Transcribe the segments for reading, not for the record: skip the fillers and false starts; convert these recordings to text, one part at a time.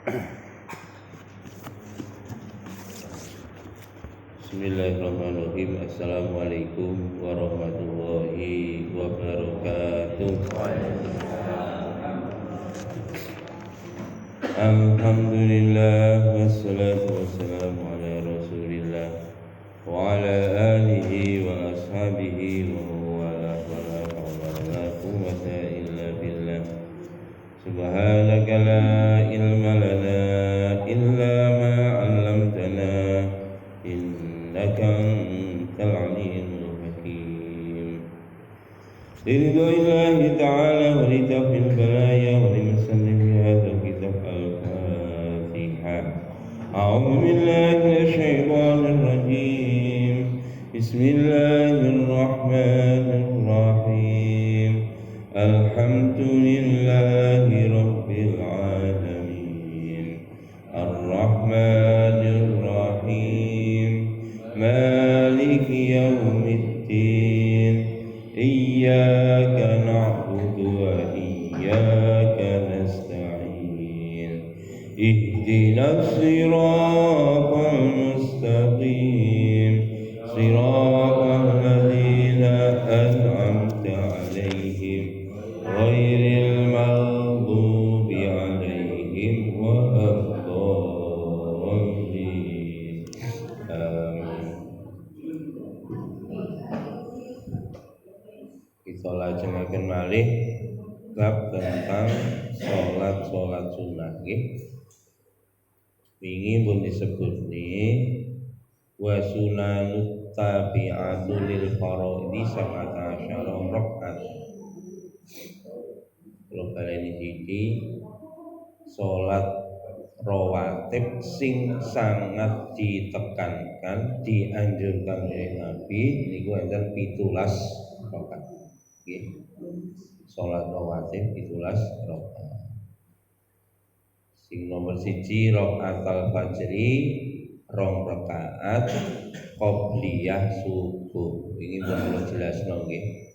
Bismillahirrahmanirrahim. Assalamualaikum warahmatullahi wabarakatuh. Alhamdulillah wassalatu wassalamu ala Rasulillah wa ala alihi wa ashabihi wa wala wala wala quwwata illa billah. Subhanaka la ilma lana illa ma 'allamtana innaka antal alimul hakim. Lillahi ta'ala wa li tafil balaya wa li musallim fi hadzal kitab al-Fatihah. A'udzu billahi minasy syaithanir rajim. Bismillahirrahmanirrahim. Alhamdulillahi rabbil alamin. Ar-Rahmanir Rahim. Maliki yaumiddin. Iyyaka na'budu wa iyyaka nasta'in. Ihdinas siratal mustaqim. Siratal ladzina an'amta 'alaihim ghairil maghdubi 'alaihim waladdallin. Kita lajengaken malih bab tentang salat sunah nggih. Wingi pun disebut wa sunanut tabi'atu lil faraidi sab'ata asyara rakaat. Kalau baleni iki salat rawatib sing sangat ditekankan dianjurkan oleh Nabi niku enten 17 rakaat. Nggih. Salat rawatib 17 rakaat. Sing nomor 1 rakaatul fajri 2 rakaat qobliyah subuh. Ini kula jelasno nggih.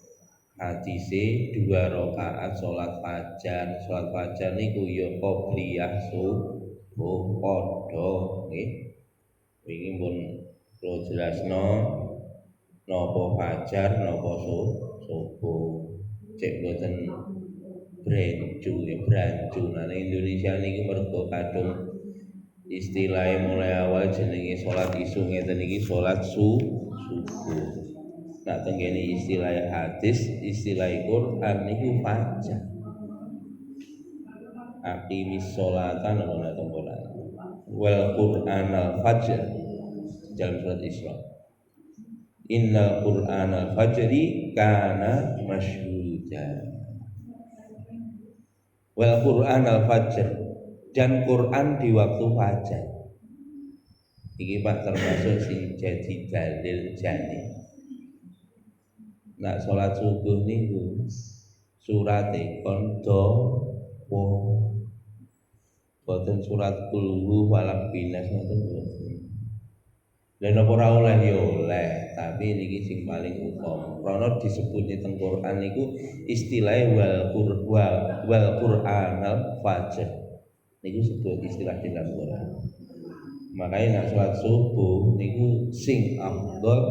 Hadise 2 rakaat salat fajar. Salat fajar niku ya qobliyah subuh padha nggih. Wingi pun kula jelasno napa fajar napa subuh. Cek boten brancu nang Indonesia niki mergo kadung istilahnya mulai awal jenenge salat isu ngeten iki salat subuh. Nak tenggene istilah hadis, istilah Quran niku fajar. Aqimis sholatan wa la wal Qur'anal fajr dalam surat Isra. Innal Qur'anal fajri kana masyhuda. Wal Qur'anal fajr, dan Quran di waktu fajar. Iki Pak termasuk sing jadi dalil jani. Nak salat subuh niku surate kondo boten surat kulhu walak binas ngoten boten. Lan apa ora oleh ya oleh, tapi niki sing paling utama. Krana disebutnya teng Quran niku istilahnya wal Qur'anal fajr. Niku sebut istilah di dalam Quran. Makanya nak sholat subuh niku sing afdal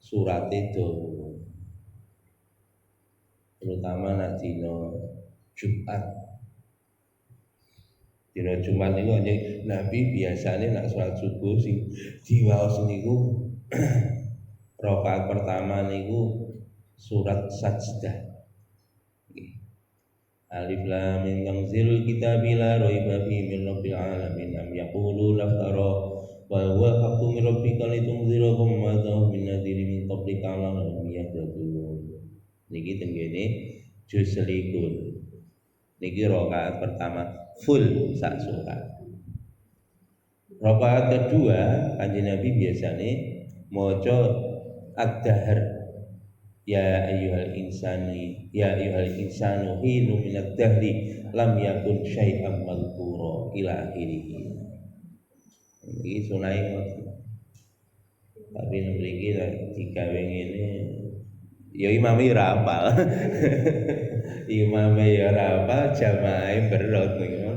surat itu, terutama nak dino Jumat. Dino Jumat niku Nabi biasanya nak sholat subuh sing diwaos niku rakaat pertama niku surat Sajdah. Alif lam mim tanzilul kitabi la raiba fihi min rabbil alamin am yaqulu naftara wa huwa haqqu min rabbika litunzira qauman ma min nadhirin min qablika la'allahum yahtadun. Niki tenggene juz 21. Niki rakaat pertama full sak surat. Rakaat kedua Kanjeng Nabi biasane maca ad-dahr. Ya ayyuhal insanu hinu minad dahri lam yakun syai'an madhkura ila akhirih. Iki sunai tapi mriki digawe ngene ya imame ora hafal. Imame ya ora hafal, jamaah berot ngono.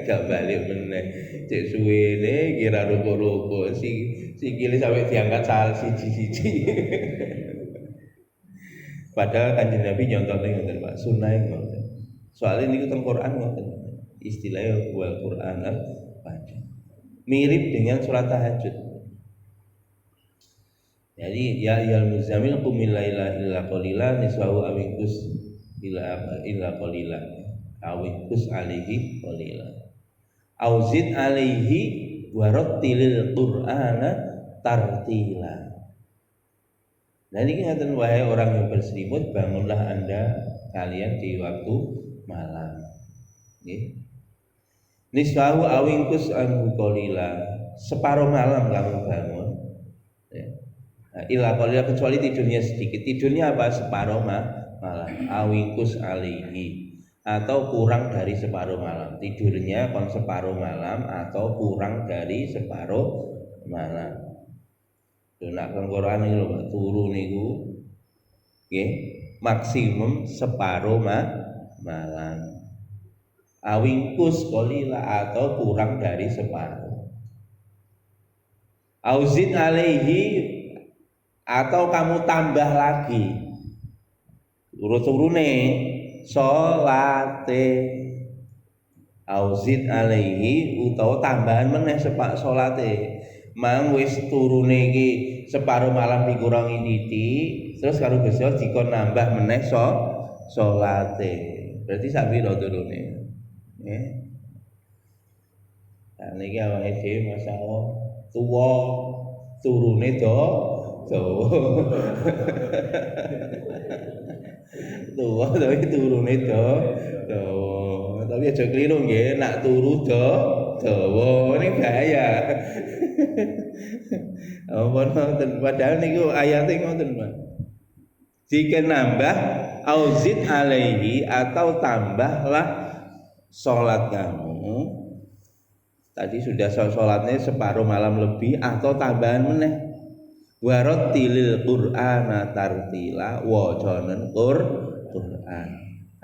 Gak balik meneh. Cek suwene kira ruko-ruko sikile sampe diangkat sal siji-siji. Padahal Kanjeng Nabi nyontone ngoten Pak, sunah ngoten. Soalnya niku teng Quran ngoten. Istilahnya wal Quran al-Fajr. Mirip dengan sholat tahajud. Jadi ya ayyuhal muzammil qumil laila illa qalila niswahu awinkus illa qalila awinkus alaihi qalila auzid alaihi warattilil qur'ana tartila. Nah ini ngaten wahai orang yang berselimut, bangunlah Anda kalian di waktu malam. Nggih. Niswahu awinkus anhu qalila, separuh malam kamu bangun. Ya. Nah, illa qalila kecuali tidurnya sedikit. Tidurnya apa? Separuh malam. Awinkus alaihi atau kurang dari separuh malam. Tidurnya kon separuh malam atau kurang dari separuh malam. Nak kang Quran iki lho Pak, turu niku nggih maksimum separuh malam. Awingkus qalila atau kurang dari separuh. Auzid alaihi atau kamu tambah lagi. Turune salate. Auzid alaihi utawa tambahan meneh sepak salate. Mang wis turune iki separuh malam dikurangi titik, terus karo besok dikon nambah meneh salate. Berarti sak piro turune? Nggih. Nah niki awake dhewe masyaallah tuwa turune dawa. Tuwa tapi turune dawa. Tapi aja keliru nggih, nak turu dawa ini bahaya. Ampun ngoten, padahal niku ayate ngoten, Pak. Jika nambah auzid alaihi atau tambahlah sholat kamu. Tadi sudah sholatnya separuh malam lebih atau tambahan meneh. Warattilil Qur'ana tartila, wacanen Qur'an.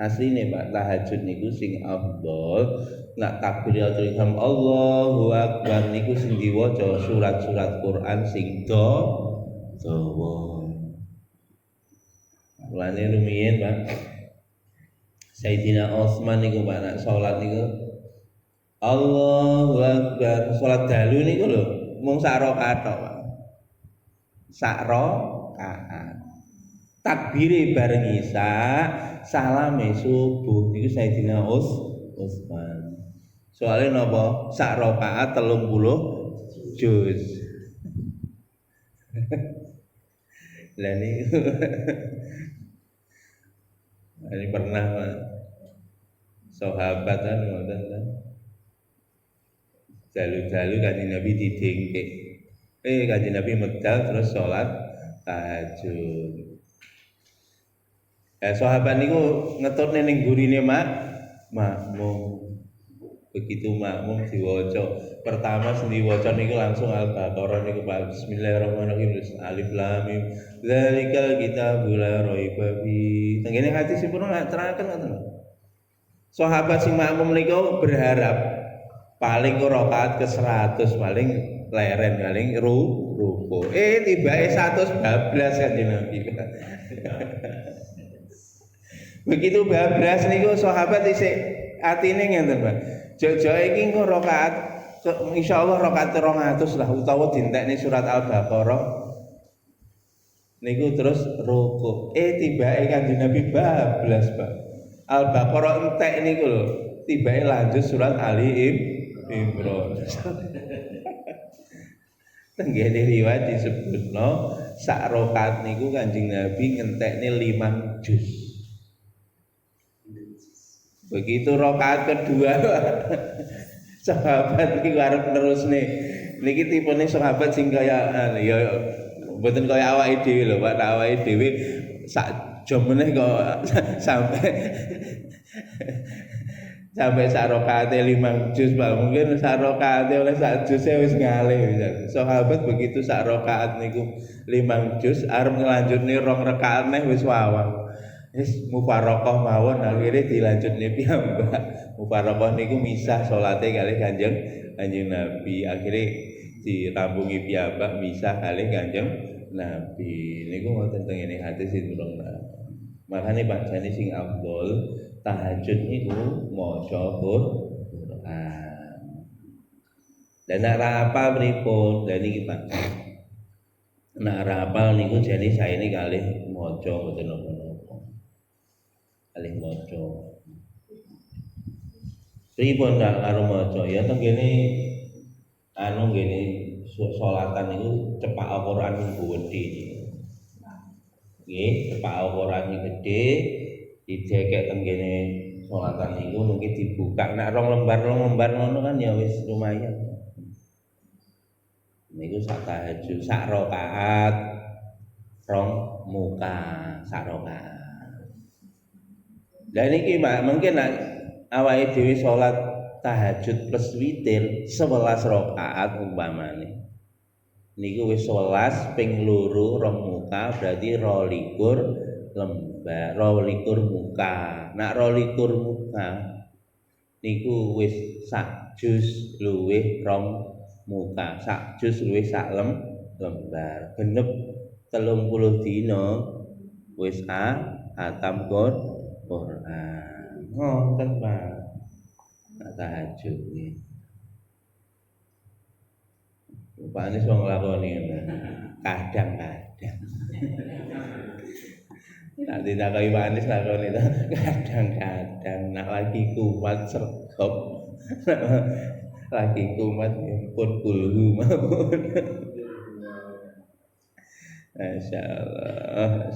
Asline Pak, tahajud niku sing afdol nak takbiratul ihram Allahu akbar niku sing diwaca surat-surat Quran sing dawa. Mulane rumiyin Pak, Sayyidina Utsman niku Pak nak salat niku Allahu akbar, salat dalu niku lho mung sak rakaat tok Pak. Sak rakaat. Takbire bareng Isya, salame subuh niku Sayyidina Utsman. Soalnya napa? Sak rakaat 30 juz. Lah niku ini pernah sahabat kan ngoten kan. Dalu-dalu Kanjeng Nabi didengkek. Kanjeng Nabi medal terus salat tahajud. Sahabat niku ngetutne ning gurine makmum. Begitu makmum diwaca, pertama sing diwaca niku langsung Al-Baqarah niku Bismillahirrahmanirrahim Alif Lam Mim Dzalikal kitabul la raiba fi. Tengene hadisipun ngaturaken ngoten. Sahabat sing makmum niku berharap paling rakaat ke 100 paling leren paling ruko. Tibake 100 bablas Kanjeng Nabi. Begitu bablas niku sahabat isih atine ngenten Pak. Jok-jok iki engko rakaat insyaallah rakaat 200 lah utawa dintekne surat Al-Baqarah. Niku terus ruko. Tibake Kanjeng Nabi bablas Pak. Al-Baqarah entek niku lho. Tibake lanjut surat Ali Imran. Tenggene riwayat disebutno sak rakaat niku Kanjeng Nabi ngentekne 5 juz. Begitu rakaat kedua sahabat iki arep nerusne. Niki tipene sahabat sing kaya ya mboten kaya awake dhewe lho, Pak. Awake dhewe sak jam meneh kok sampai sak rakaate 5 juz, Pak. Mungkin sak rakaate oleh sak juz wis ngalih. Sahabat begitu sak rakaat niku 5 juz arep ngelanjutne 2 rakaat neh wis wawang. Wis mufarokoh mawon akhirnya dilanjutne piyambak. Mufarokoh niku misah salate kalih Kanjeng Nabi. Akhirnya ditampungi piyambak misah kalih Kanjeng Nabi. Niku wonten teng ngene hadis durung. Makane bacane sing afdol tahajud niku maca Quran. Dan nek ra apal pripun? Lah niki Pak. Nek ra apal niku jane saene kalih maca mboten napa-napa. Kalih maca. Pripun nek karo maca ya tenggene ngene salatan niku cepak Al-Qur'an niku gedhe. Nggih, cepak Al-Qur'an niku gedhe didekek tenggene salatan niku mungkin dibuka nek rong lembar ngono kan ya wis lumayan. Niku sak tahajud sak rakaat rong muka sak rakaat. Lah niki Pak, mungkin awake dhewe salat tahajud plus witir 11 rakaat umpamane. Niku wis 11 ping 2 rong muka berarti 22 lembar, 22 muka. Nek 22 muka niku wis sak juz luwih rong muka, sak juz luwih sak lembar. Genep 30 dina wis khatam Quran. Ngoten Pak. Tahajud nggih. Pak Anies wong nglakoni kadang-kadang. Nanti tak kaya Pak Anies lakoni itu kadang-kadang nak lagi kuat sergap. Lagi kuat pun kulhu mawon. Masyaallah.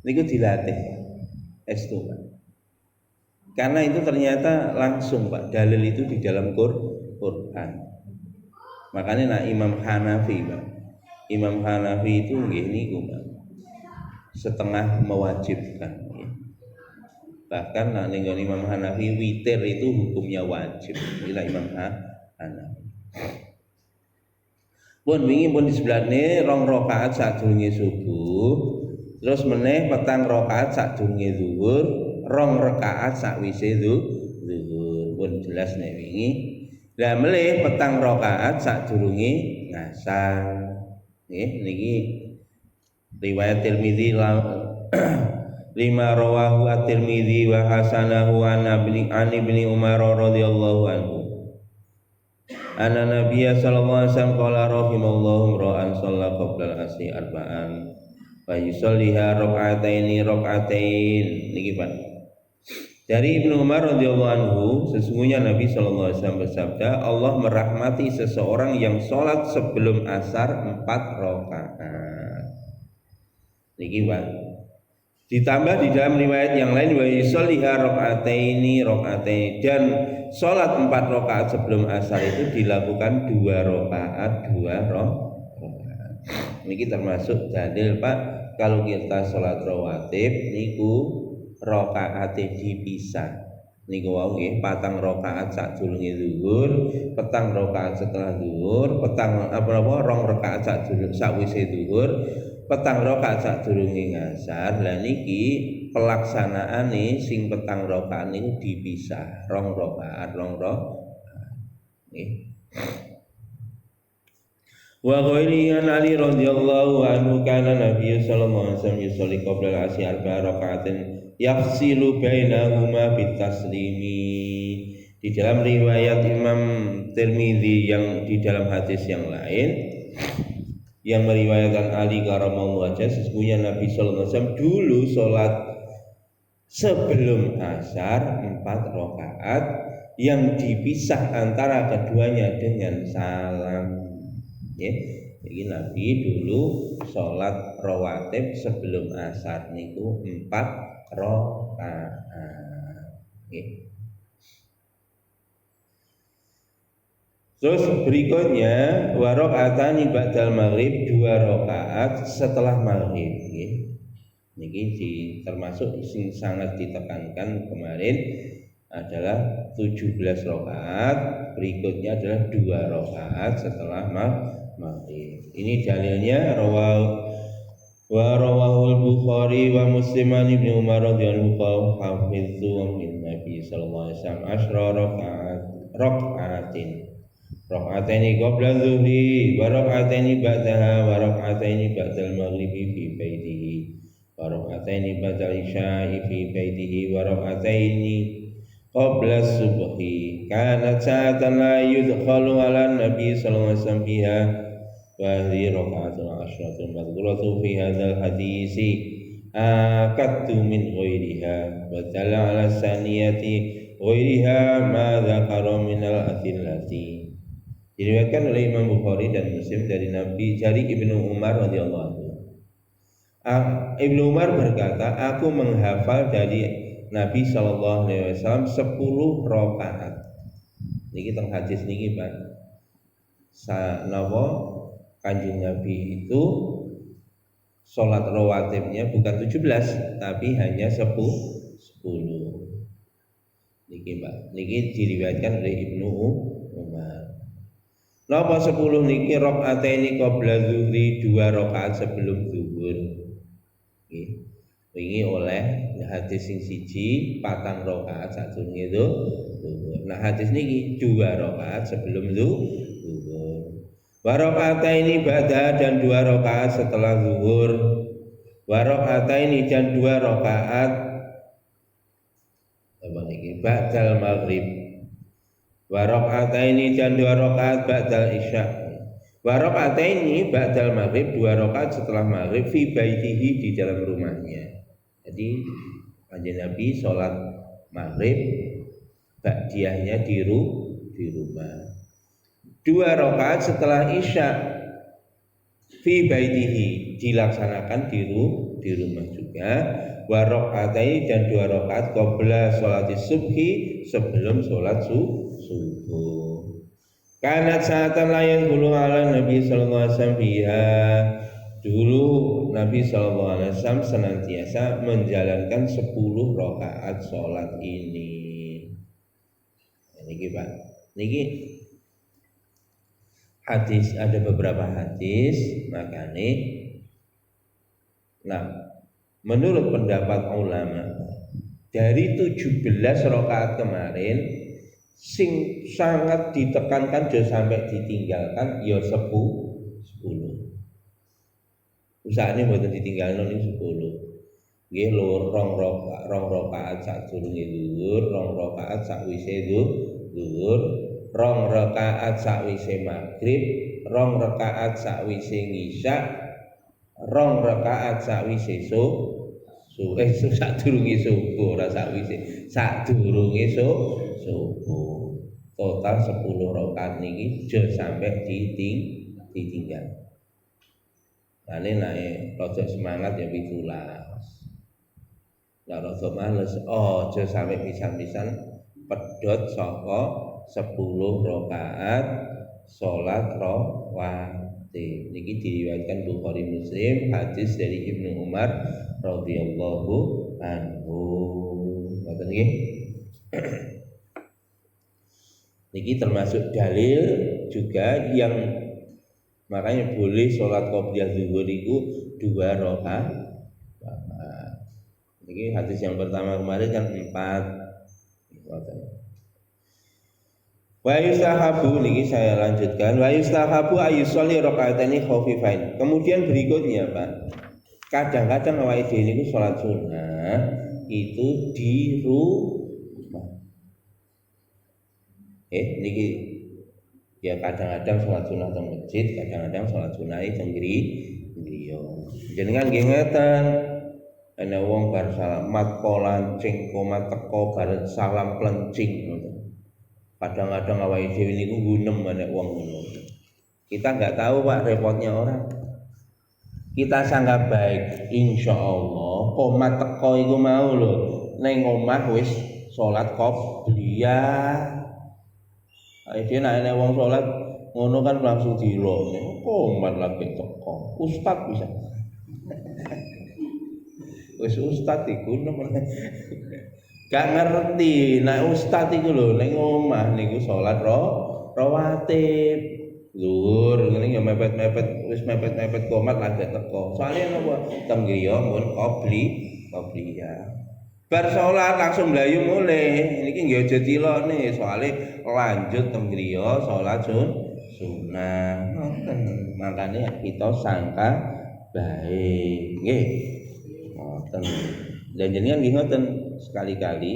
Niku dilatih. Estu Pak. Karena itu ternyata langsung Pak, dalil itu di dalam Quran. Makanya nah Imam Hanafi Pak. Imam Hanafi itu nggih niku Pak. Setengah mewajibkan ya. Bahkan nah ning Imam Hanafi witir itu hukumnya wajib. Ila Imam Hanafi. Pun wingi pun di sebelahne 2 rakaat sadurunge subuh. Terus meneh 4 rakaat sadurunge zuhur, 2 rakaat sakwise zuhur. Pun jelas nek wingi. Lah melih 4 rakaat sadurunge ngasar. Nggih niki riwayat Tirmidzi lima rawahu at-Tirmidzi wa hasanahu an ibni Umar radhiyallahu anhu. Anna Nabiyya sallallahu alaihi wasallam qala rahimallahu ra'an shalla qabla al-asri arba'an wa yusalliha raka'atain niki Pak. Dari Ibnu Umar radhiyallahu anhu, sesungguhnya Nabi sallallahu alaihi wasallam bersabda, Allah merahmati seseorang yang salat sebelum asar 4 rakaat. Niki Pak. Ditambah di dalam riwayat yang lain wa yusalliha raka'atain dan salat 4 rakaat sebelum asar itu dilakukan 2 rakaat. Niki termasuk dalil Pak, kalau kita salat rawatib niku rakaate dipisah. Niku wau nggih 4 rakaat sadurunge zuhur, 4 rakaat setelah zuhur, 2 rakaat sadurunge sakwise zuhur, 4 rakaat sadurunge ngasar. Lah niki pelaksanaane sing 4 rakaat niku dipisah, 2 rakaat nggih. Wa ghairihi Ali radhiyallahu anhu kana Nabi sallallahu alaihi wasallam yusolli qabla al-'asri 4 raka'atin yafsilu bainahuma bitaslimi. Di dalam riwayat Imam Tirmidzi yang di dalam hadis yang lain yang meriwayatkan Ali karamallahu wajhah, sesungguhnya Nabi sallallahu alaihi wasallam dulu salat sebelum asar 4 rakaat yang dipisah antara keduanya dengan salam. Ya, jadi Nabi dulu sholat rawatib sebelum asar niku 4 rakaat. Ya. Terus berikutnya warakaatani ba'dal maghrib 2 rakaat setelah maghrib. Ya. Niki termasuk sing sangat ditekankan kemarin adalah 17 rakaat. Berikutnya adalah 2 rakaat setelah maghrib. Ini dalilnya Wa rawahul Bukhari wa Muslim an Ibnu Umar radhiyallahu anhu hafidzu min Nabi sallallahu alaihi wasallam asyra raka'atin raka'ataini qabla zuhri wa raka'ataini ba'daha wa raka'ataini ba'dal maghribi fi baitihi wa raka'ataini ba'dal isya'i fi baitihi wa raka'ataini qabla subhi kanat sa'atan la yudkhalu ala Nabi sallallahu alaihi wasallam biha وهذه ركعة عشرة المذكورة في هذا الحديث آكدت من غيرها ودل على الثانية غيرها ما ذكر من الأدلة. Diriwayatkan oleh Imam Bukhari dan Muslim dari Ibnu Umar radhiyallahu anhu. Ibnu Umar berkata, aku menghafal dari Nabi sallallahu alaihi wasallam 10 rakaat. Niki teng hadis niki Pak. Sanapa Kanjeng Nabi itu sholat rawatibnya bukan 17 tapi hanya 10. Niki Pak, niki diriwayatkan oleh Ibnu Umar. Napa 10 niki rakaataini qabla zuhri, 2 rakaat sebelum zuhur. Nggih. Wingi oleh hadis sing siji 4 rakaat sadurunge zuhur. Nah hadis niki 2 rakaat sebelum zuhur. Warakaataini ba'da dan 2 rakaat setelah zuhur. Warakaataini dan 2 rakaat apa niki ba'dal maghrib. Warakaataini dan 2 rakaat ba'dal isya. Warakaataini ba'dal maghrib, 2 rakaat setelah maghrib fi baitihi di dalam rumahnya. Jadi Kanjeng Nabi sholat maghrib ba'diyahnya di rumah. 2 rakaat setelah isya fi baitihi dilaksanakan di rumah juga. Wa rakaatai dan 2 rakaat qabla sholati subhi sebelum sholat subuh. Kanat sa'atan la yadkhulu ala Nabi sallallahu alaihi wasallam biha. Dulu Nabi sallallahu alaihi wasallam senantiasa menjalankan 10 rakaat sholat ini. Niki Pak. Niki hadis, ada beberapa hadis makanya. Nah, menurut pendapat ulama dari 17 rakaat kemarin sing sangat ditekankan jangan sampai ditinggalkan ya 10. Usahane mboten ditinggalno ning 10. Nggih lho rong rakaat sadurunge zuhur, 2 rakaat sakwise zuhur, 2 rakaat sakwise maghrib, 2 rakaat sakwise isya, 2 rakaat sakwise sadurunge subuh, ora sakwise, sadurunge subuh. Total 10 rakaat niki aja sampai ditinggal. Lane naik rada semangat ya 17. Lah rada males, aja sampai pisan-pisan pedhot saka 10 rakaat salat rawatib. Niki diriwayatkan Bukhari Muslim, hadis dari Ibnu Umar radhiyallahu anhu. Ngoten nggih. Niki termasuk dalil juga yang makanya boleh sholat qobliyah zuhur itu 2 rakaat. Niki hadis yang pertama kemarin kan 4. Wa yustahabu, niki saya lanjutkan. Wa yustahabu ayyusolli rakaataini khafifain. Kemudian berikutnya Pak, kadang-kadang awake dhewe niku sholat sunnah itu di rumah. Niki ya kadang-kadang sholat sunnah teng masjid, kadang-kadang sholat sunnah teng griya. Jenengan nggih ngeten, ana wong bar salam mat kolancing komat teko bar salam plencing ngoten. Kadang-kadang awake dhewe niku gunem nek wong ngono. Kita enggak tahu Pak repotnya orang. Kita sangat baik, insyaallah komat teko iku mau lho ning omah wis salat qobliyah. Dia nek ana wong salat ngono kan langsung dilo. Komat lagi teko. Ustaz bisa. Wis ustaz iku nemen. Gak ngerti nek ustaz iku lho ning omah niku salat rawatib. zuhur ngene ya mepet-mepet wis mepet-mepet komat lagi teko. Soale napa teng griya mun qobliyah. Bar salat langsung mlayu mulih. Niki nggih aja cilokne soale lanjut teng griya salat sunah. Ngoten. Makane kita sangka baik. Nggih. Ngoten. Dan jenengan nggih ngoten sekali-kali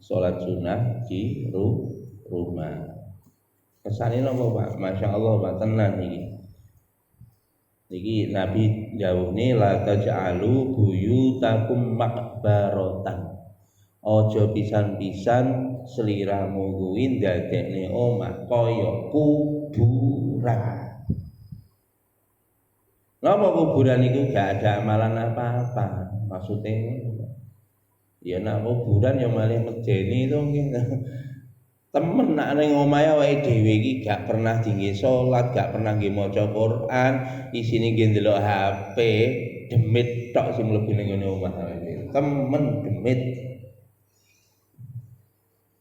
salat sunah di rumah. Kesane napa Pak? Masya Allah Pak tenan niki. Niki Nabi dawuhne la taj'alu buyutakum maqbaratan. Aja pisan-pisan sliramu kuwi ndadekne omah kaya kuburan. Napa kuburan niku gak ada amalan apa-apa? Maksudnya ya nak kuburan ya malah medeni to nggih. Temen nak ning omahe awake dhewe iki gak pernah dingge salat, gak pernah nggih maca Quran, isine nggih ndelok HP, demit tok sing mlebu ning ngene omah awake. Temen demit.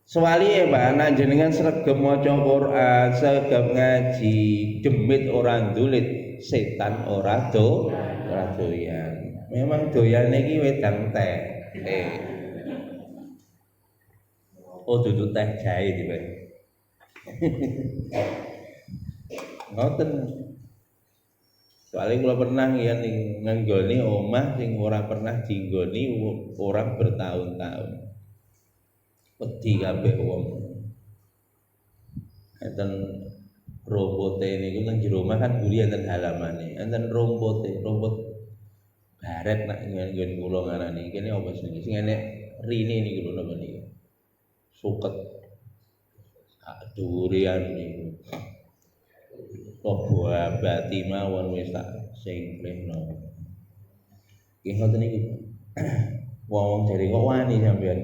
Sewalihe Pak, nek jenengan sregep maca Quran, sregep ngaji, demit ora ndulit, setan ora doyan. Memang doyane iki wedang teh. Oh dudu teh jahe tiba. Ngoten. Soalnya kalau pernah ya nganggoni omah sing ora pernah dinggoni orang bertahun-tahun. Wedi kabeh wong. Enten rompote niku nang jero omah kan buri enten halamane. Enten rompot baret nak nggon kula ngarani. Kene apa sing enek rine niku lho napa niku. Suket durian niku lobo abati mawon wis tak singklehno nggih ngoten niku wong jare kok wani sampean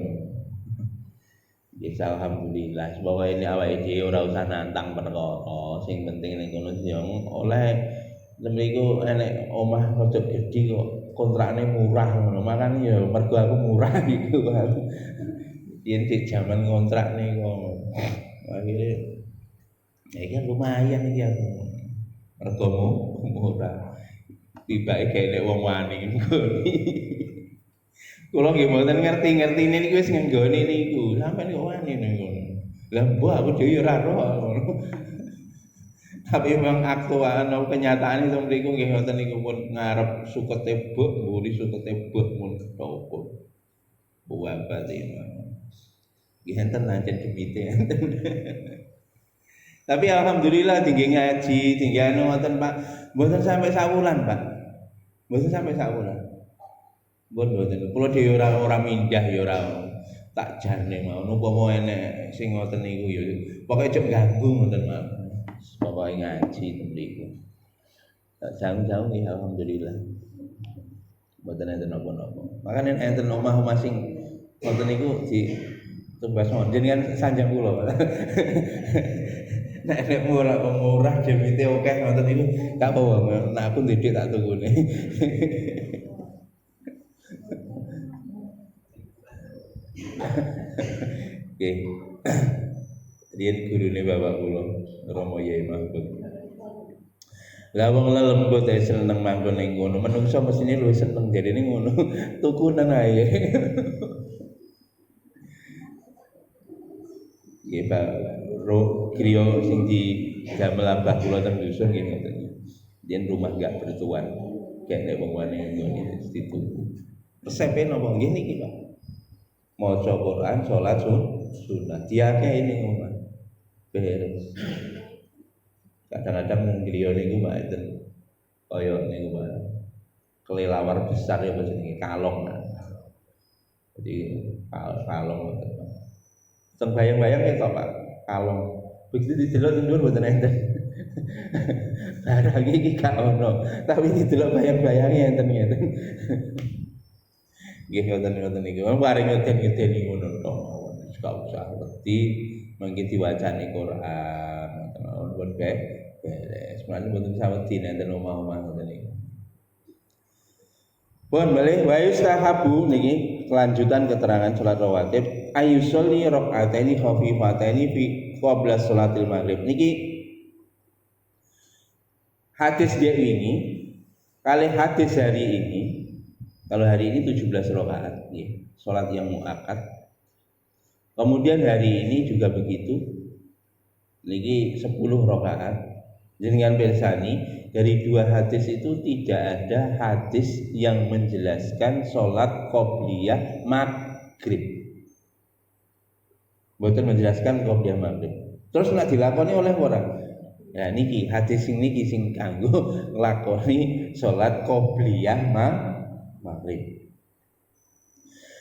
nggih alhamdulillah bahwa ini awake dhewe ora usah nantang perkara sing penting ning kono yo oleh mriku enek omah rada gedhi kok kontrakne murah ngono makane ya mergo aku murah iku yen di zaman kontrak nih kok akhirnya ya kan lumayan iki aku regomu murah tibake kene wong wani nggoni kula nggih mboten ngerti niku wis nggoni niku sampeyan kok wani niku lah mbok aku dhewe ora roh tapi memang aktual kenyataan itu mriku nggih ngoten niku pun ngarep sukete buk mburi sukete buk mun toko buah batin enten nancen demite enten. Tapi alhamdulillah tinggi ngaji, tinggi anu ngoten Pak. Mboten sampai sawulan, Pak. Mboten sampai sawulan. Mboten. Kula dhewe ora mindah ya ora tak jarne mau. Umpama enek sing ngoten niku ya pokoke cuk ganggu ngoten Pak. Pokoke ngaji mriku. Tak jauh-jauh nggih alhamdulillah. Mboten enten napa-napa. Makane enten omah-omah sing ngoten niku di tumbas mon jenengan sanjang kula. Nek murah demite akeh ngoten niku gak apa-apa. Nek aku ndek tak tukune. Nggih. Riyen gurune bapak kula Rama Yai Mahfud. Lah wong lelembut ae seneng manggon ning ngono. Menungso mesine luwih seneng jarene ngono. Tukunan ae. Nggih Pak, griya sing di damel ambah kula teng dusun nggih ngoten. Yen rumah gak bertuan, gak nek wong wani ngene dituku. Resepe napa nggih niki Pak? Maca Quran, salat sunah. Diakeh ning omah. Beres. Kadang-kadang nang griya niku Pak enten kaya niku Pak. Kelelawar besar ya jenenge kalong. Jadi kalong ngoten. Teng bayang-bayang ketok Pak, kalong. Begitu didelok ndhuwur mboten enten. Barang iki gak ono, tapi didelok bayang-bayange enten ngeten. Nggih ngoten iki. Wong paring ngeden-ngedeni ngono tok. Wis gak usah wedi mangke diwacani Quran, ngoten pun beres. Mulane mboten sawedi enten omah-omah ngoten iki. Pun malih wa yustahabu niki kelanjutan keterangan salat rawatib ayusolli rakaataini khafifataini fi qabla sholatil maghrib niki hadis dia ini kali hadis hari ini, kalau hari ini 17 rakaat ya, salat yang muakkad. Kemudian hari ini juga begitu. Niki 10 rakaat. Jenengan pirsani dari dua hadis itu tidak ada hadis yang menjelaskan salat qobliyah maghrib. Mboten menjelaskan qobliyah maghrib. Terus nak dilakoni oleh orang. Nah niki hadis niki sing kanggo nglakoni salat qobliyah maghrib.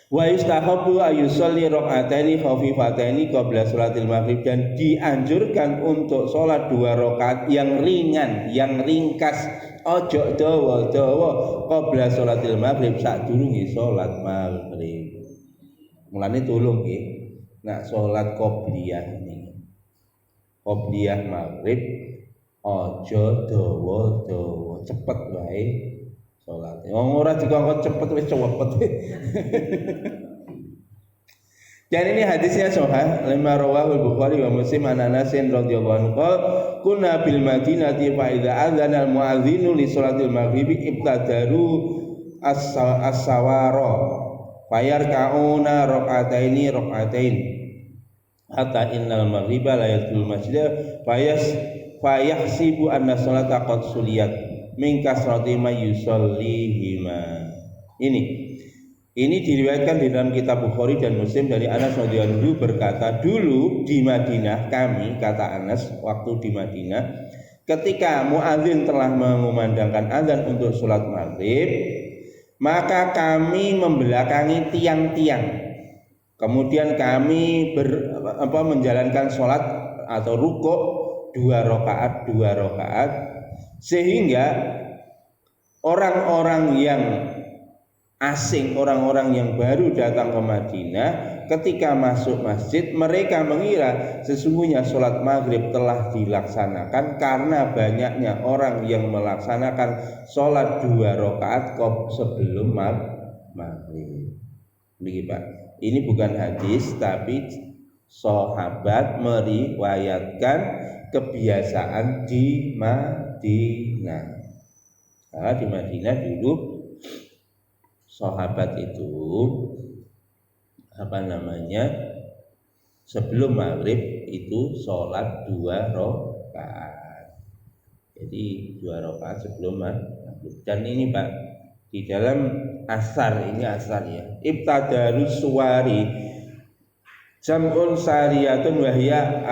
Wa yustahabbu ayusolli rakaataini khafifataini qabla sholatil maghrib, dan dianjurkan untuk sholat 2 rakaat yang ringan, yang ringkas, ojo dawa-dawa qabla sholatil maghrib, sadurunge sholat maghrib. Mulane tulung nggih, nak sholat qobliyah niki. Qobliyah maghrib ojo dawa-dawa, cepet wae. Wong ora dikongkon cepet wis cepet. Dan ini hadisnya sahih, lima rawahul Bukhari wa Muslim an Anas radhiyallahu anhu kunna bil Madinati fa idza adzana al muadzinu li sholatil maghribi ibtadaru as-sawara fayarkauna rak'ataini hatta innal maghriba la yadkhulul masjid fayahsibu anna sholata qad suliyat min kasrati ma yusallihima. Ini diriwayatkan di dalam kitab Bukhari dan Muslim dari Anas radhiyallahu anhu berkata, dulu di Madinah kami, kata Anas, waktu di Madinah ketika muadzin telah mengumandangkan azan untuk sholat maghrib, maka kami membelakangi tiang-tiang, kemudian kami menjalankan sholat atau rukuk 2 rakaat, sehingga orang-orang yang asing, orang-orang yang baru datang ke Madinah, ketika masuk masjid mereka mengira sesungguhnya sholat maghrib telah dilaksanakan karena banyaknya orang yang melaksanakan sholat 2 rakaat sebelum maghrib. Begini Pak, ini bukan hadis tapi sahabat meriwayatkan kebiasaan di Madinah. Karena di Madinah dulu sahabat itu sebelum maghrib itu sholat 2 rakaat. Jadi 2 rakaat sebelum maghrib. Dan ini Pak, di dalam asar, ini asar ya, ibtadarus suwari jam'un sariyatun wahya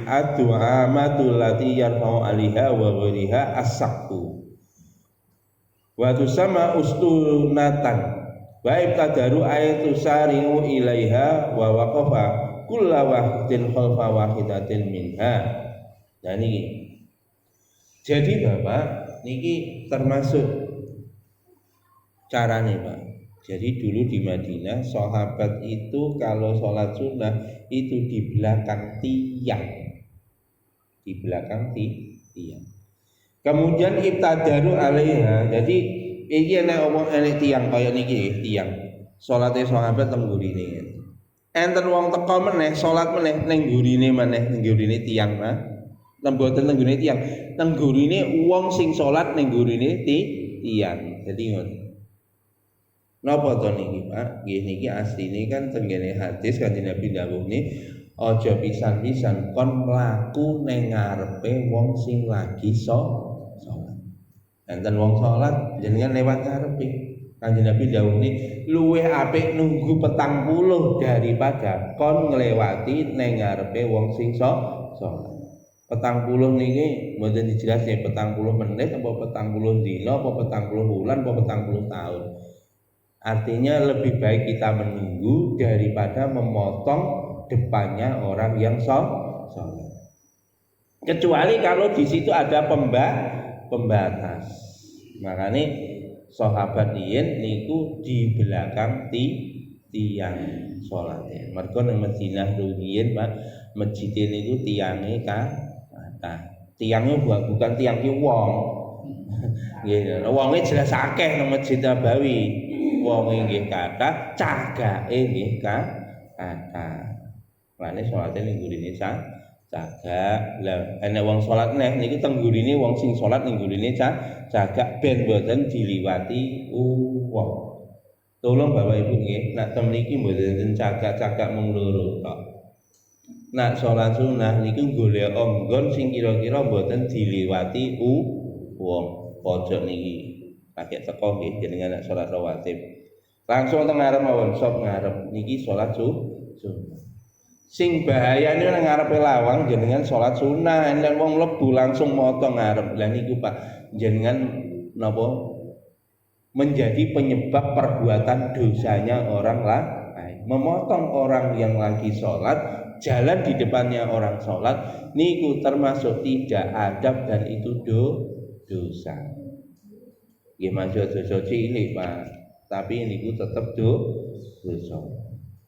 ad-du'amatul lati yarfa'u 'alaiha wa ghiriha as-saqfu wa tusamma ustunatan wa ibtadaru ayatu sari'u ilaiha wa waqafa kullu wahdatin khalfa wahidatin minha. Nah niki. Jadi Bapak niki termasuk carane Pak. Jadi dulu di Madinah sahabat itu kalau sholat sunnah itu di belakang tiang, Kemudian ibtadaru alaiha. Jadi iki nek omong enek tiang kaya niki tiang. Salate sahabat teng gurine. Enten wong teka meneh salat meneh ning gurine maneh, ning gurine tiang mah. Mboten teng gurine tiang, teng gurine wong sing salat ning gurine tiang. Jadi ngoten. Napa to niki Pak? Nggih niki asline kan tenggene hadis Kanjeng Nabi dawuh ni aja pisan-pisan kon mlaku ning ngarepe wong sing lagi salat. Enten wong salat jenengan lewat ngarepe. Kanjeng Nabi dawuh ni luwih apik nunggu 40 daripada kon nglewati ning ngarepe wong sing salat. 40 niki mboten dijelasne 40 menit apa 40 dina apa 40 bulan apa 40 tahun. Artinya lebih baik kita menunggu daripada memotong depannya orang yang sholat. Kecuali kalau di situ ada pembatas. Makanya sahabat riyen niku di belakang tiang sholatnya. Mergo nang Madinah riyen Pak, masjid niku tiange kathah. Tiangnya bukan tiang ki wong. Nggih, wonge jelas akeh nang Masjid Nabawi. Wong nggih kathah, cagake nggih kathah. Lane salate ning gurine cagak. Lah ana wong salat neh niku teng gurine wong sing salat ning gurine cagak ben boten diliwati wong. Tolong Bapak Ibu nggih, nek teng mriki mboten cagak-cagak mung loro tok. Nek salat sunah niku golek nggon sing kira-kira mboten diliwati wong. Pojok niki pakai teko nggih jenengan nek salat rawatib. Langsung teng ngarep mawon, sop ngarep niki salat sunah. Sing bahayane nang ngarepe lawang jenengan salat sunah, enten wong mlebu langsung motong ngarep. Lah niku Pak, jenengan napa menjadi penyebab perbuatan dosanya orang lain. Memotong orang yang lagi sholat, jalan di depannya orang sholat, niku termasuk tidak adab dan itu dosa. Nggih masuk dosa cilik Pak, tapi niku tetap dosa.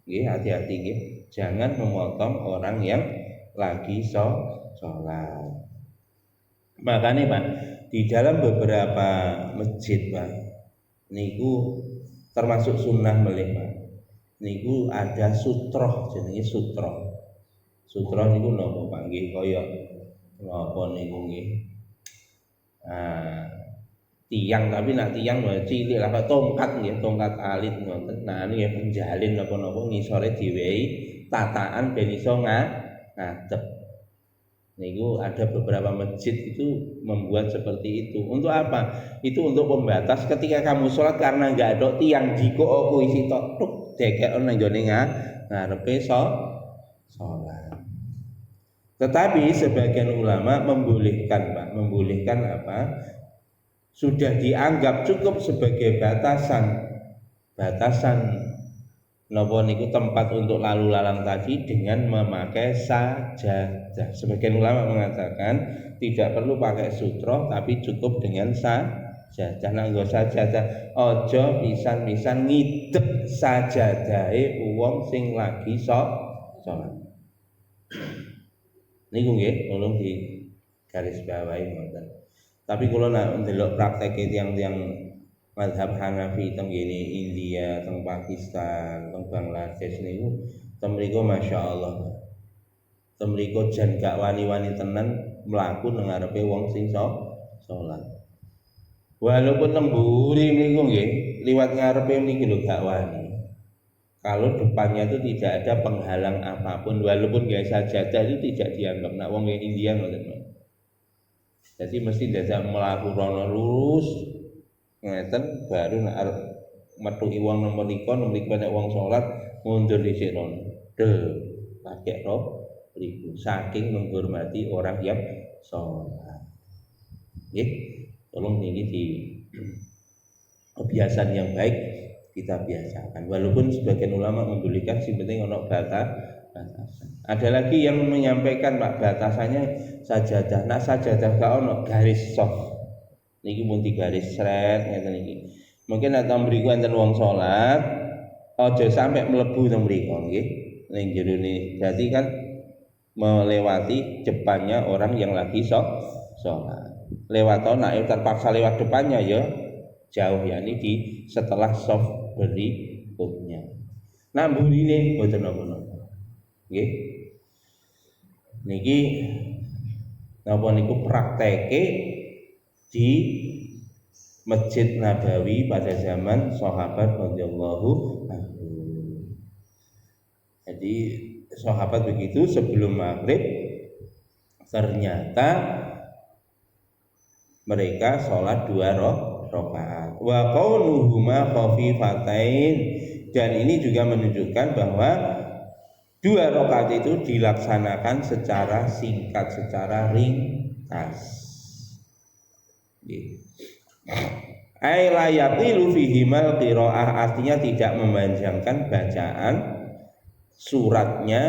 Nggih hati-hati nggih. Jangan memotong orang yang lagi sholat. Makanya Pak, di dalam beberapa masjid Pak, niku termasuk sunnah melih Pak. Niku ada sutroh jenenge sutroh. Sutroh niku napa Pak nggih kaya napa niku nggih. Tiang tapi nak tiang cilik lah tongkat nggih, tongkat alit ngoten. Nah niki penjalin napa-napa ngisore diwehi tataan ben iso ngadep. Niku ada beberapa masjid itu membuat seperti itu. Untuk apa? Itu untuk pembatas ketika kamu sholat karena nggak ada tiang jiko aku isi tok tuk dekek nang gone ngarepe sholat. Tetapi sebagian ulama membolehkan Pak, membolehkan apa? Sudah dianggap cukup sebagai batasan napa niku tempat untuk lalu lalang tadi dengan memakai sajadah. Sebagian ulama mengatakan tidak perlu pakai sutra tapi cukup dengan sajadah. Nek nggo sajadah aja pisan-pisan ngidep sajadahe wong sing lagi salat. Niku nggih tolong di garis bawahi ngoten. Tapi kalau nak ndelok praktek tiang-tiang mazhab Hanafi teng ngene India, teng Pakistan, teng Bangladesh niku teng mriku masyaallah. Teng mriku jan gak wani-wani tenan mlaku nang ngarepe wong sing salat. Walaupun lemburi niku nggih, liwat ngarepe niki lho gak wani. Kalau depannya itu tidak ada penghalang apapun, walaupun gak sajadah itu tidak dianggap. Nak wong India ngoten. Jadi mesti jajak mlaku rono lurus ngeten baru nek arep metuki wong nang mriku nek wong salat mundur dhisik rono. Pakai roh ribu saking menghormati orang yang salat. Nggih, tolong niki di kebiasaan yang baik kita biasakan. Walaupun sebagian ulama membolehkan sing penting ono batasan. Ada lagi yang menyampaikan Pak batasannya sajadah. Nah sajadah gak ono garis soft. Niki pun garis sret ngeten niki. Mungkin nek mriku enten wong salat, aja sampai mlebu teng mriku nggih. Ning jerone berarti kan melewati depannya orang yang lagi salat. Lewat nek terpaksa lewat depannya ya jauh ya ini di setelah soft berikutnya. Nah burine boten napa-napa. Nggih. Niki napa niku prakteke di Masjid Nabawi pada zaman sahabat radhiyallahu anhu. Jadi sahabat begitu sebelum maghrib ternyata mereka sholat 2 rakaat. Wa qaunuhuma khafifatain, dan ini juga menunjukkan bahwa 2 rakaat itu dilaksanakan secara singkat, secara ringkas. Ai la yatilu fihimal qiraah, artinya tidak memanjangkan bacaan suratnya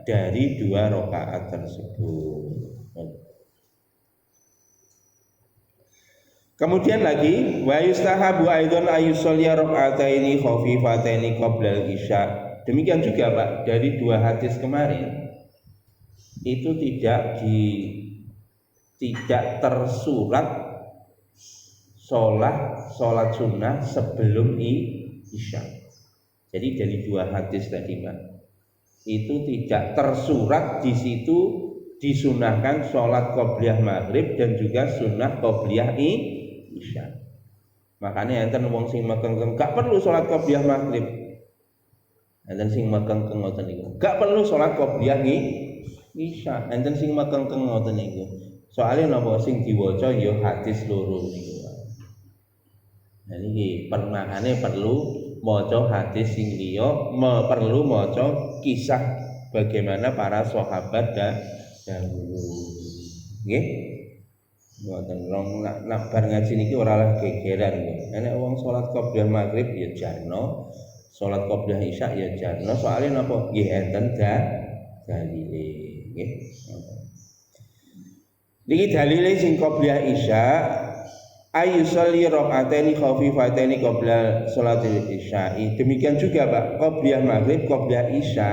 dari 2 rakaat tersebut. Kemudian lagi wa yustahabu aidan ayusolya rakaataini khafifataini qabla al-isya. Demikian juga Pak, dari 2 hadis kemarin itu tidak tersurat sholat sunnah sebelum isya. Jadi dari 2 hadis tadi Pak, itu tidak tersurat di situ disunahkan sholat qobliyah maghrib dan juga sunnah qobliyah isya. Makanya enten wong sing mekengkeng gak perlu sholat qobliyah maghrib. Enten sing mekengkeng ngoten niku. Gak perlu sholat qobliyah isya. Enten sing mekengkeng ngoten niku. Soale napa sing diwaca ya hadis loro niku. Nah iki permakane perlu maca hadis sing liya, perlu maca kisah bagaimana para sahabat dahulu. Nggih. Mboten rong nak bar ngaji niki ora lah gegeran kok. Nek wong salat qobliyah maghrib ya jarno, salat qobliyah isya ya jarno. Soale napa? Nggih enten dalile. Nggih. Niki dalile sing qobliyah isya ayu sholli rakaataini khafifataini qabla sholatil isya. Demikian juga Pak, qobliyah maghrib, qobliyah isya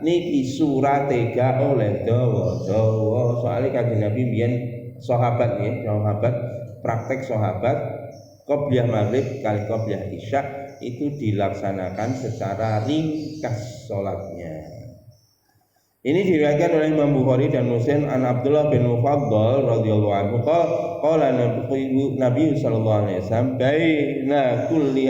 niki surate gak oleh dawa-dawa. Soale Kanjeng Nabi biyen sahabat ya, sahabat praktek sahabat qobliyah maghrib kali qobliyah isya itu dilaksanakan secara ringkas sholatnya. Ini diriwayatkan oleh Imam Bukhari dan Muslim an Abdullah bin Mufaddal radhiyallahu anhu qala Nabi sallallahu alaihi wasallam baina kulli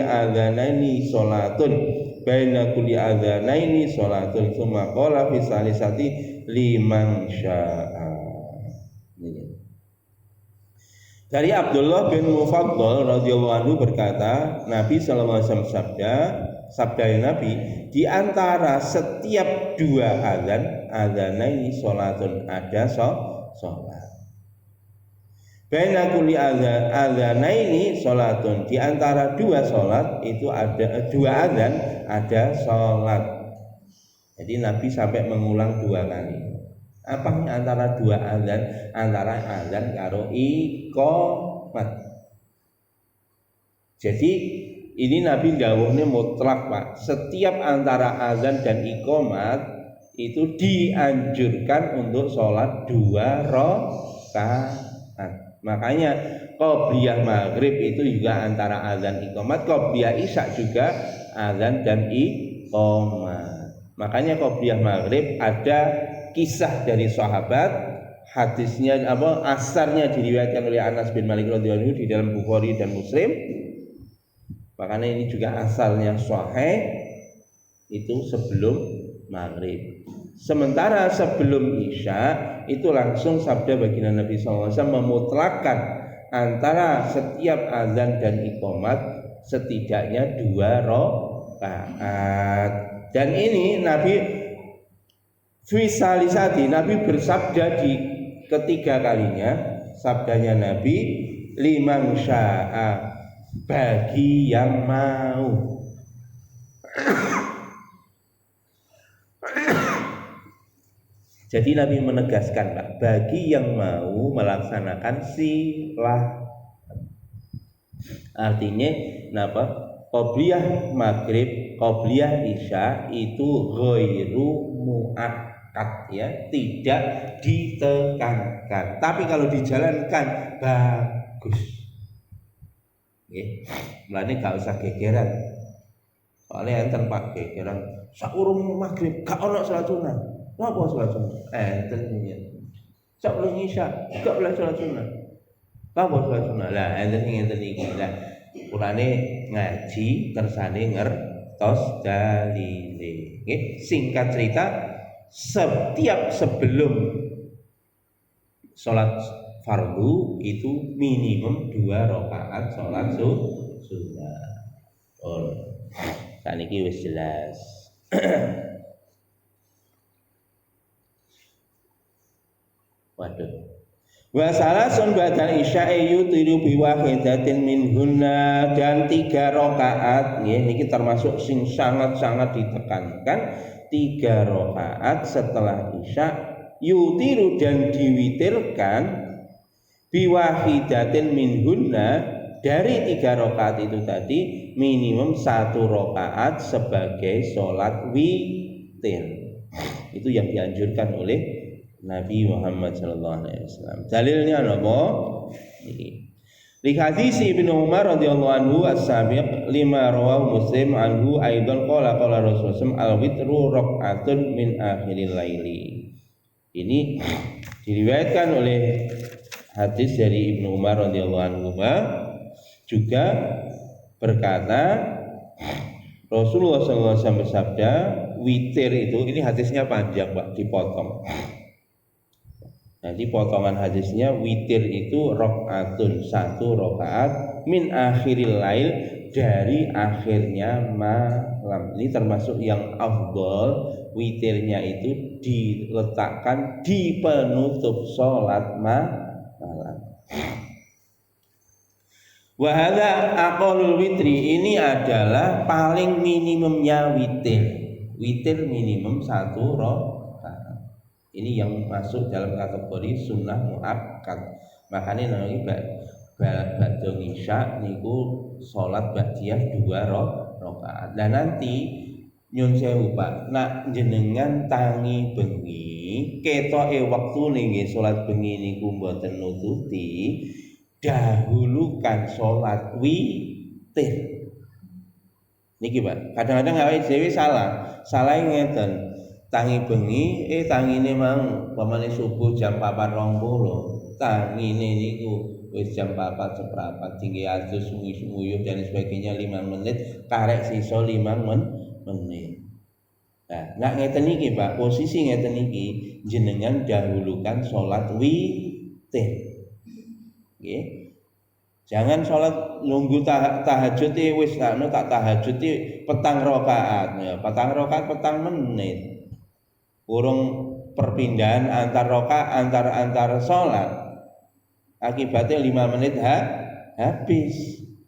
adzanaini salatun tsumma qala fi salisati liman syaa. Dari Abdullah bin Mufaddal radhiyallahu anhu berkata, Nabi sallallahu alaihi wasallam sabda Nabi, di antara setiap dua adzanaini salatun ada salat. Baina kulli adzanaini salatun, di antara dua salat itu ada dua adzan ada salat. Jadi Nabi sampai mengulang dua kali. Apa antara dua azan? Antara azan karo iqamat. Jadi ini Nabi dawuhnya mutlak Pak. Setiap antara azan dan iqamat itu dianjurkan untuk sholat 2 rakaat. Makanya qobliyah maghrib itu juga antara azan iqamat, qobliyah isya juga azan dan iqamat. Makanya qobliyah maghrib ada kisah dari sahabat, hadisnya asarnya diriwayatkan oleh Anas bin Malik radhiyallahu anhu di dalam Bukhari dan Muslim. Makanya ini juga asalnya sahih itu sebelum maghrib. Sementara sebelum isya itu langsung sabda baginda Nabi SAW memutlakkan antara setiap azan dan iqamat setidaknya 2 rakaat. Dan ini Nabi Fisalisati, Nabi bersabda di ketiga kalinya, sabdanya Nabi liman syaa, bagi yang mau. Jadi Nabi menegaskan Pak, bagi yang mau melaksanakan silah. Artinya napa? Qobliyah maghrib, qobliyah isya itu ghairu mu'akkad ya, tidak ditekankan. Tapi kalau dijalankan bagus. Nggih. Mulane gak usah gegeran. Soalnya enten Pak gegeran, saurung maghrib gak ono salat sunah. Napa salat sunah? Enten yen. Saurung isya gak boleh salat sunah. Napa salat sunah? Lah enten iki lah. Kulane ngaji kersane ngertos dalile. Nggih, singkat cerita setiap sebelum sholat fardu itu minimum 2 rakaat sholat sunnah. Oh, saniki wis jelas. Waduh. Wa salasun ba'dal isya'i yutiru bi wahidatin minhunna, dan 3 rakaat nggih niki termasuk sing sangat-sangat ditekankan. 3 rakaat setelah isya yutiru dan diwitirkan biwahidatin minhunna, dari 3 rakaat itu tadi minimum 1 rakaat sebagai sholat witir. Itu yang dianjurkan oleh Nabi Muhammad sallallahu alaihi wasallam. Dalilnya apa? Li hadis Ibnu Umar radhiyallahu anhu as-sabiq lima rawahu Muslim anhu aidan qala Rasulullah al-witru rak'atun min akhiril laili. Ini diriwayatkan oleh hadis dari Ibnu Umar radhiyallahu anhu juga berkata Rasulullah SAW bersabda, witir itu, ini hadisnya panjang Pak, dipotong. Jadi potongan hadisnya, witir itu rakaatun, satu rakaat min akhiril lail, dari akhirnya malam. Ini termasuk yang afdol, witirnya itu diletakkan di penutup sholat malam. Wa hadza aqallul witri, ini adalah paling minimumnya witir. Witir minimum satu rakaat. Ini yang masuk dalam kategori sunnah muakkad. Makanya namanya ba'da isya niku salat ba'diyah 2 rakaat. Dan nanti nyun sewu Pak, nak jenengan tangi bengi ketoke wektune nggih salat bengi niku mboten nututi, dahulukan sholat witir. Niki Pak, kadang-kadang awake dhewe salah ngeten. Tangi bengi, tangine mang pamane subuh jam 4.20. Tangine niku wis jam 4 seprapat, tinggi atus sungguh-sungguh dan sebagainya 5 menit, karek sisa 5 menit. Nah, nak ngeten iki Pak, posisi ngeten iki jenengan dahulukan sholat witir. Okay. Jangan sholat nunggu tahajud wis tak tahajud petang rakaat ya, petang menit. Urung perpindahan antar rakaat antar sholat. Akibatnya 5 menit habis.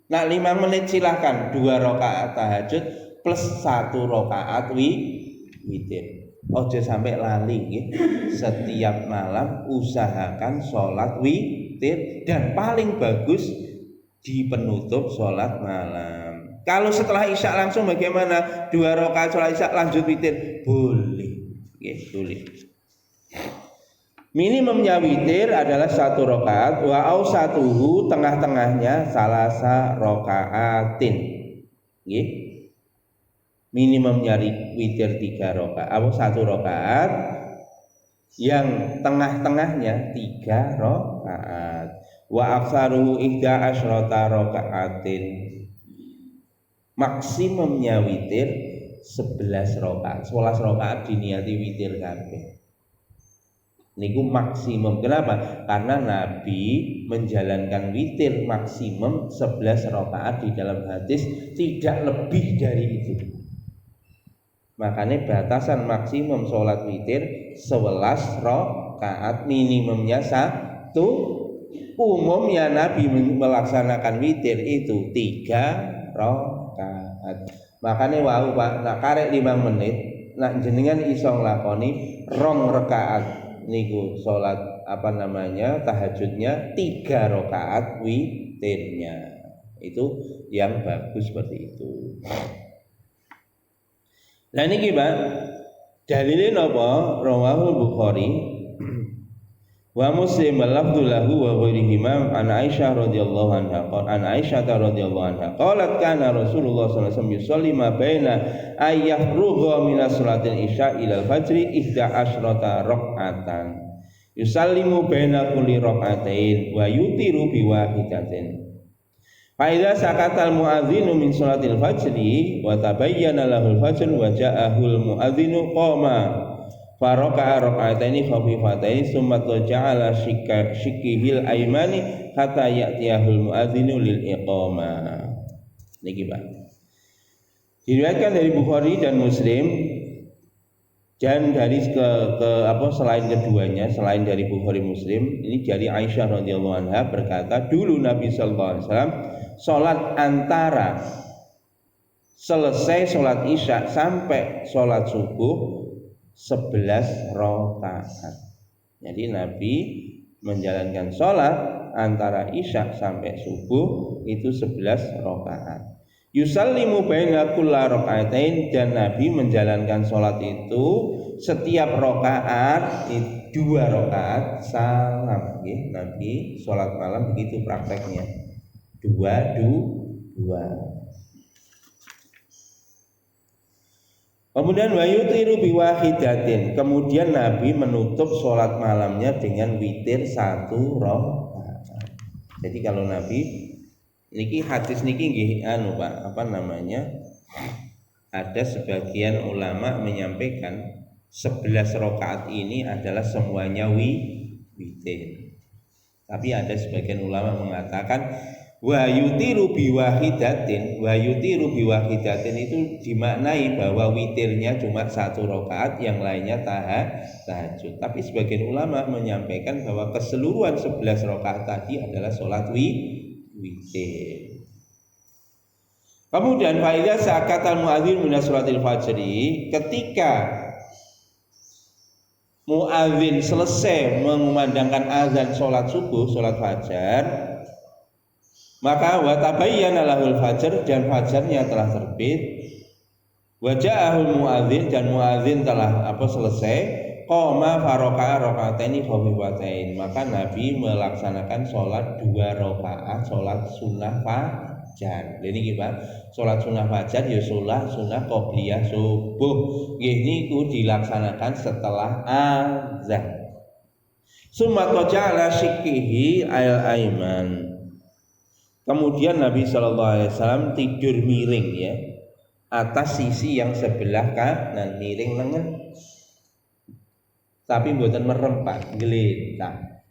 Nah 5 menit silahkan 2 rakaat tahajud plus 1 rakaat witir. Ojo sampai lali gitu. Setiap malam usahakan sholat witir, dan paling bagus di penutup sholat malam. Kalau setelah isya langsung bagaimana? 2 rakaat sholat isya lanjut witir, boleh. Boleh. Minimumnya witir adalah 1 rakaat, wa ausatuhu, tengah-tengahnya salasa rakaatin. Nggih. Minimumnya witir 3 rakaat, 1 rakaat, yang tengah-tengahnya 3 rakaat. Wa aktsaruhu 11 rakaatin. Maksimumnya witir 11 rakaat. 11 rakaat diniati witir kabeh. Niku maksimum. Kenapa? Karena Nabi menjalankan witir maksimum 11 rakaat di dalam hadis, tidak lebih dari itu. Makanya batasan maksimum sholat witir 11 rakaat, minimumnya 1. Umumnya Nabi melaksanakan witir itu 3 rakaat. Makanya wau Pak, nak karek 5 menit, nak jenengan iso nglakoni 2 rakaat niku sholat tahajudnya 3 rakaat witirnya. Itu yang bagus seperti itu. Nah niki Pak, dalile napa? Rawahul Bukhari wa Muslim lafdzu lahu wa ghairihima an Aisyah radhiyallahu anha qalat kana Rasulullah sallallahu alaihi wasallam yusalli ma baina ayyafrugha min salatil isya ila al-fajri 11 rak'atan yusallimu baina kulli rak'atain wa yutiru bi wahidatin. Fa idza sakatal muadzinu min salatil fajri wa tabayyana lahul fajr wa ja'ahul muadzinu qama faraka rak'ataini khafifataini summa ja'ala shikkihil aymani hatta ya'tiyahul muadzinu lil iqamah. Niki Pak. Diriwayatkan dari Bukhari dan Muslim, dan dari selain keduanya, selain dari Bukhari Muslim, ini dari Aisyah radhiyallahu anha berkata, dulu Nabi sallallahu alaihi wasallam sholat antara selesai sholat isya sampai sholat subuh 11 rakaat. Jadi Nabi menjalankan sholat antara isya sampai subuh itu 11 rakaat. Yusallimu baina kulla rakaatain, dan Nabi menjalankan sholat itu setiap rakaat 2 rakaat salam. Nabi sholat malam begitu prakteknya. 2. Kemudian wayutiru biwahidatin. Kemudian Nabi menutup sholat malamnya dengan witir 1 rakaat. Jadi kalau Nabi niki hadis niki nggih Pak, apa namanya? Ada sebagian ulama menyampaikan 11 rakaat ini adalah semuanya witir. Tapi ada sebagian ulama mengatakan wa yutiru biwahidatin itu dimaknai bahwa witirnya cuma 1 rakaat, yang lainnya tahajud. Tapi sebagian ulama menyampaikan bahwa keseluruhan 11 rakaat tadi adalah sholat witir. Kemudian faida sakatal muadzin min sholatil fajri, ketika muadzin selesai mengumandangkan azan sholat subuh, sholat fajar, maka wa tabayyana lahul fajar, dan fajarnya telah terbit, wa ja'ahul muadzin, dan muadzin telah selesai, qoma faraka rakaataini khafifatain, maka Nabi melaksanakan sholat 2 rakaat sholat sunnah fajar. Ini gimana? Sholat sunnah fajar ya sholat sunnah qobliyah subuh. Ini dilaksanakan setelah azan. Summa taja'ala shikihi al-aiman. Kemudian Nabi SAW tidur miring ya, atas sisi yang sebelah kanan, miring lengan, tapi mboten merem Pak, geletak,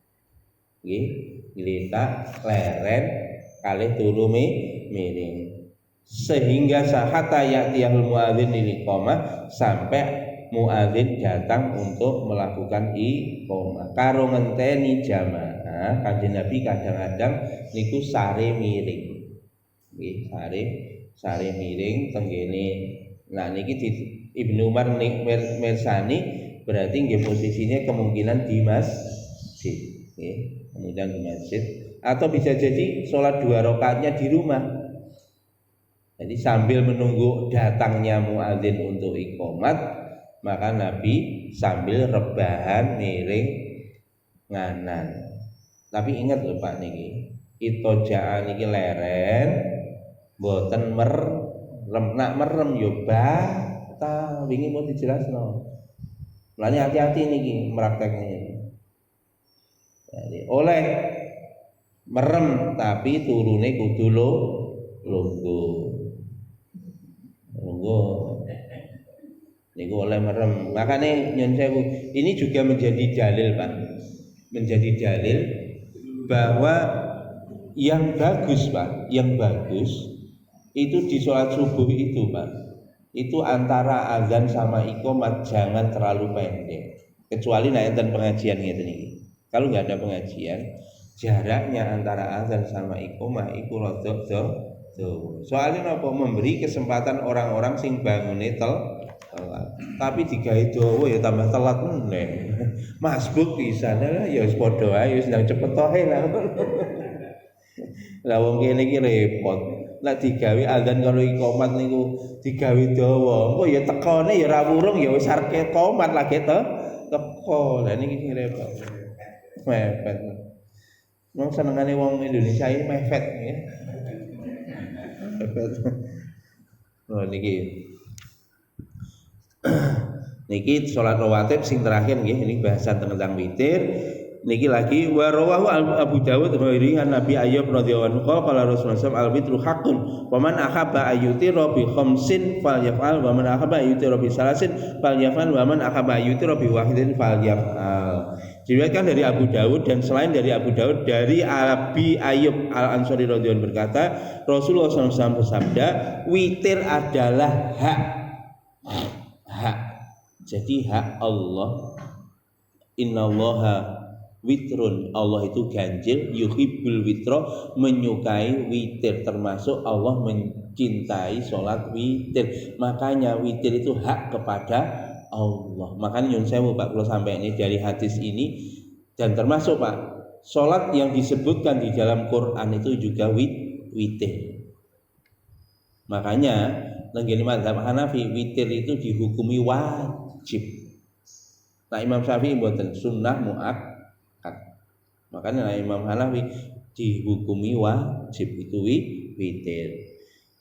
geletak leren kalih turu miring, sehingga sahata ya'tiyahul muadzin liqamah, sampai muadzin datang untuk melakukan iqamah. Karo ngenteni jamaah, Kanjeng Nabi kadang-kadang niku sare miring. Nggih, sare miring tenggene. Nah niki di Ibnu Umar mirsani, berarti nggih posisinya kemungkinan di masjid, nggih, kemudian di masjid, atau bisa jadi sholat 2 rakaatnya di rumah. Jadi sambil menunggu datangnya muadzin untuk iqamat, maka Nabi sambil rebahan miring nganan. Tapi ingat lho Pak niki, itojaa niki leren, boten merem, nak merem yo bata, wingi mau dijelasno. Mulane hati-hati niki merakteknya. Jadi oleh merem tapi turune kudu lungguh. Niku oleh merem. Makanya nyun sewu, ini juga menjadi dalil Pak. Menjadi dalil bahwa yang bagus Pak, yang bagus itu di sholat subuh itu Pak, itu antara azan sama iqamat jangan terlalu pendek, kecuali enten pengajian gitu nih. Kalau nggak ada pengajian, jaraknya antara azan sama iqamah itu rodok jauh. Soalnya apa? Memberi kesempatan orang-orang sing bangune telat. Tapi digawe dawa ya tambah telat meneh. Masbuk pisan ya wis padha ae wis ndang cepet tohe lah. Lah wong kene iki repot. Nek digawe azan karo iqamat niku digawe dawa, engko ya tekone ya ra wurung ya wis arep iqamat lagi teko. Lah niki repot. Mepet. Wong senengane wong Indonesia iki mepet ya. Mepet. Oh niki niki sholat rawatib sing terakhir nggih, ini bahasan tentang witir. Niki lagi wa rawahu Abu Dawud an Nabi Ayyub radhiyallahu anhu qala Rasulullah sallallahu alaihi wasallam al-witru haqqun wa man ahabba ayyutira bi khamsin falyaf'al wa man ahabba ayyutira bi salasin falyaf'al wa man ahabba ayyutira bi wahidin falyaf'al. Diriwayatkan dari Abu Dawud dan selain dari Abu Dawud dari Abi Ayyub Al-Ansari radhiyallahu anhu berkata, Rasulullah SAW bersabda, witir adalah hak. Jadi hak Allah. Innallaha witrun, Allah itu ganjil, yuhibbul witro, menyukai witir, termasuk Allah mencintai sholat witir. Makanya witir itu hak kepada Allah. Makanya nyun sewu Pak, kalau sampai ini dari hadis ini, dan termasuk Pak, sholat yang disebutkan di dalam Quran itu juga witir. Makanya nenggini mazhab Hanafi, witir itu dihukumi wajib. Nah Imam Syafi'i mboten, sunnah muakkad. Makanya Imam Hanafi dihukumi wajib itu witir.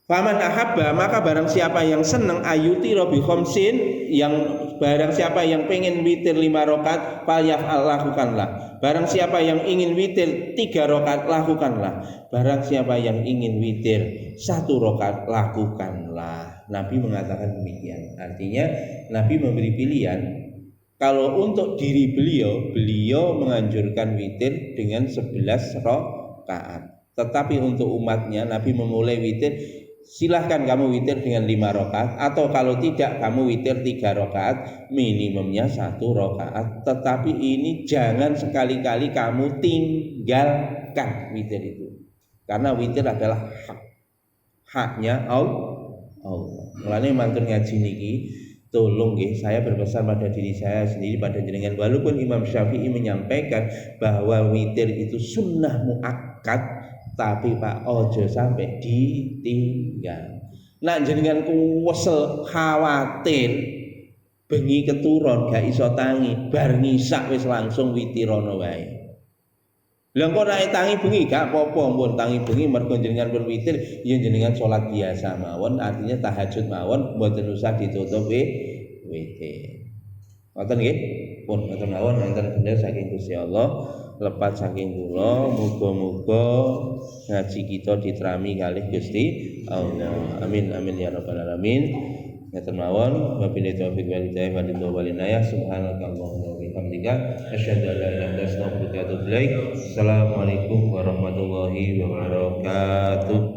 Faman ahabba, maka barang siapa yang senang ayuti robi khomsin, yang barang siapa yang pengen witir 5 rakaat, falyaf'al, lakukanlah. Barang siapa yang ingin witir 3 rakaat, lakukanlah. Barang siapa yang ingin witir 1 rakaat, lakukanlah. Nabi mengatakan demikian. Artinya Nabi memberi pilihan. Kalau untuk diri beliau menganjurkan witir dengan 11 rakaat. Tetapi untuk umatnya Nabi memulai witir, silahkan kamu witir dengan 5 rakaat, atau kalau tidak kamu witir 3 rakaat, minimumnya 1 rakaat. Tetapi ini jangan sekali-kali kamu tinggalkan witir itu, karena witir adalah haknya Allah. Mulane mantun ngaji niki, tolong nggih, saya berpesan pada diri saya sendiri, pada jenengan, walaupun Imam Syafi'i menyampaikan bahwa witir itu sunnah muakkad, tapi Pak ojo sampai ditinggal. Nak jenengan kuwesel khawatir bengi keturun gak iso tangi, bar ngisak wis langsung witirono wae. Lha kok nek tangi bengi gak apa-apa, mun tangi bengi mergo jenengan pun witir, ya jenengan salat biasa mawon, artinya tahajud mawon, mboten usah ditutup witir. Ngoten nggih? Pun ngoten mawon, wonten bener saking Gusti Allah, lepat saking kula, muga-muga ngaji kita diterami kalih Gusti Allah. Amin amin ya rabbal alamin. Ngaten mawon, wabillahi taufiq wal hidayah wal inayah. Subhanakallahumma wa bihamdika asyhadu an la ilaha illa anta astaghfiruka wa atubu ilaik. Assalamualaikum warahmatullahi wabarakatuh.